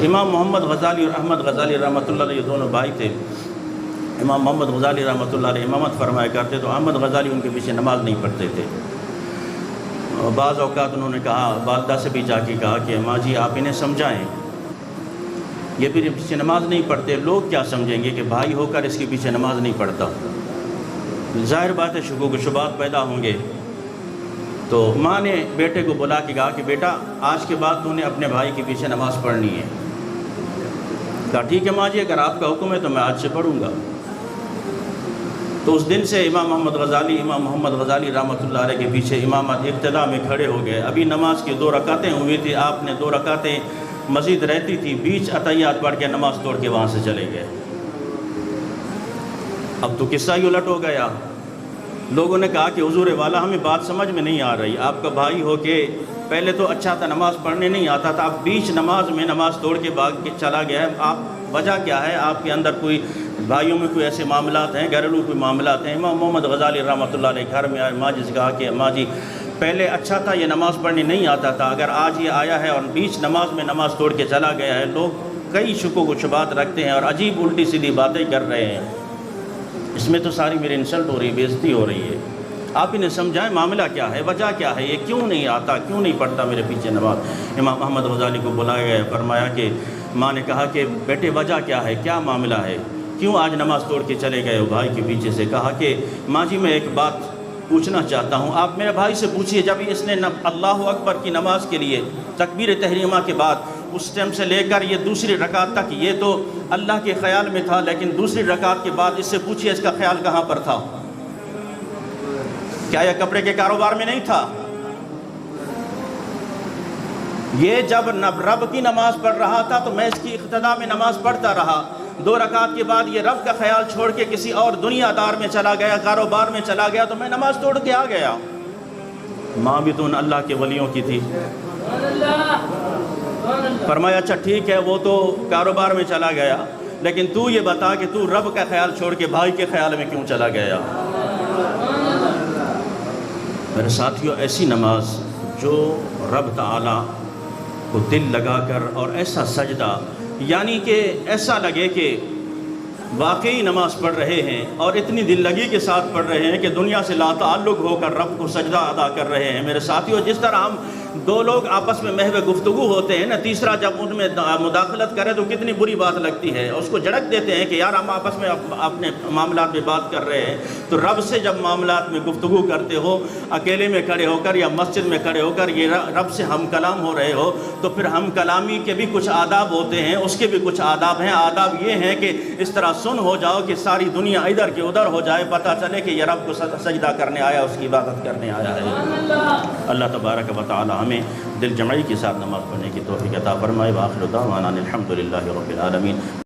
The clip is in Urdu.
امام محمد غزالی اور احمد غزالی رحمۃ اللہ علیہ یہ دونوں بھائی تھے۔ امام محمد غزالی رحمۃ اللہ علیہ امامت فرمایا کرتے تو احمد غزالی ان کے پیچھے نماز نہیں پڑھتے تھے۔ بعض اوقات انہوں نے کہا، والدہ سے بھی جا کے کہا کہ ماں جی آپ انہیں سمجھائیں، یہ بھی پیچھے نماز نہیں پڑھتے، لوگ کیا سمجھیں گے کہ بھائی ہو کر اس کے پیچھے نماز نہیں پڑھتا۔ ظاہر بات ہے شکوک و شبہات پیدا ہوں گے۔ تو ماں نے بیٹے کو بلا کے کہا کہ بیٹا آج کے بعد تو نے اپنے بھائی کے پیچھے نماز پڑھنی ہے۔ کہا ٹھیک ہے ماں جی، اگر آپ کا حکم ہے تو میں آج سے پڑھوں گا۔ تو اس دن سے امام محمد غزالی رحمۃ اللہ علیہ کے پیچھے امامت ابتدا میں کھڑے ہو گئے۔ ابھی نماز کی 2 رکعتیں ہوئی تھی، آپ نے 2 رکعتیں مزید رہتی تھی، بیچ عطیات پڑھ کے نماز توڑ کے وہاں سے چلے گئے۔ اب تو قصہ ہی الٹ ہو گیا۔ لوگوں نے کہا کہ حضور والا ہمیں بات سمجھ میں نہیں آ رہی، آپ کا بھائی ہو کے پہلے تو اچھا تھا، نماز پڑھنے نہیں آتا تھا، اب بیچ نماز میں نماز توڑ کے بھاگ کے چلا گیا ہے، آپ وجہ کیا ہے؟ آپ کے اندر کوئی بھائیوں میں کوئی ایسے معاملات ہیں، گھریلو کوئی معاملات ہیں؟ امام محمد غزالی رحمۃ اللہ علیہ گھر میں آئے، ماں جی سے کہا کہ ماں جی پہلے اچھا تھا، یہ نماز پڑھنے نہیں آتا تھا، اگر آج یہ آیا ہے اور بیچ نماز میں نماز توڑ کے چلا گیا ہے، لوگ کئی شکوک و شبہات رکھتے ہیں اور عجیب الٹی سیدھی باتیں کر رہے ہیں، اس میں تو ساری میری انسلٹ ہو رہی ہے، بےعزتی ہو رہی ہے۔ آپ انہیں سمجھائیں معاملہ کیا ہے، وجہ کیا ہے، یہ کیوں نہیں آتا، کیوں نہیں پڑھتا میرے پیچھے نماز؟ امام محمد غزالی کو بلایا گیا، فرمایا کہ ماں نے کہا کہ بیٹے وجہ کیا ہے، کیا معاملہ ہے، کیوں آج نماز توڑ کے چلے گئے ہو بھائی کے پیچھے سے؟ کہا کہ ماں جی میں ایک بات پوچھنا چاہتا ہوں، آپ میرے بھائی سے پوچھئے، جب اس نے اللہ اکبر کی نماز کے لیے تکبیر تحریمہ کے بعد اس ٹائم سے لے کر یہ دوسری رکعت تک، یہ تو اللہ کے خیال میں تھا، لیکن دوسری رکعت کے بعد اس سے پوچھئے اس کا خیال کہاں پر تھا؟ کیا یہ کپڑے کے کاروبار میں نہیں تھا؟ یہ جب رب کی نماز پڑھ رہا تھا تو میں اس کی اقتداء میں نماز پڑھتا رہا، 2 رکعت کے بعد یہ رب کا خیال چھوڑ کے کسی اور دنیا دار میں چلا گیا، کاروبار میں چلا گیا، تو میں نماز توڑ کے آ گیا۔ ماں بھی تو ان اللہ کے ولیوں کی تھی۔ فرمایا اچھا ٹھیک ہے، وہ تو کاروبار میں چلا گیا، لیکن تو یہ بتا کہ تو رب کا خیال چھوڑ کے بھائی کے خیال میں کیوں چلا گیا؟ میرے ساتھیوں، ایسی نماز جو رب تعالیٰ کو دل لگا کر اور ایسا سجدہ، یعنی کہ ایسا لگے کہ واقعی نماز پڑھ رہے ہیں اور اتنی دل لگی کے ساتھ پڑھ رہے ہیں کہ دنیا سے لا تعلق ہو کر رب کو سجدہ ادا کر رہے ہیں۔ میرے ساتھیوں، جس طرح ہم 2 لوگ آپس میں محو گفتگو ہوتے ہیں نا، تیسرا جب ان میں مداخلت کرے تو کتنی بری بات لگتی ہے، اس کو جھڑک دیتے ہیں کہ یار ہم آپس میں اپنے معاملات میں بات کر رہے ہیں۔ تو رب سے جب معاملات میں گفتگو کرتے ہو، اکیلے میں کھڑے ہو کر یا مسجد میں کھڑے ہو کر یہ رب سے ہم کلام ہو رہے ہو، تو پھر ہم کلامی کے بھی کچھ آداب ہوتے ہیں، اس کے بھی کچھ آداب ہیں۔ آداب یہ ہیں کہ اس طرح سن ہو جاؤ کہ ساری دنیا ادھر کے ادھر ہو جائے، پتہ چلے کہ یہ رب کو سجدہ کرنے آیا، اس کی عبادت کرنے آیا ہے۔ اللہ تبارک و تعالی ہمیں دل جمعی کے ساتھ نماز پڑھنے کی توفیق عطا فرمائے۔ وآخر دعوانا الحمدللہ رب العالمین۔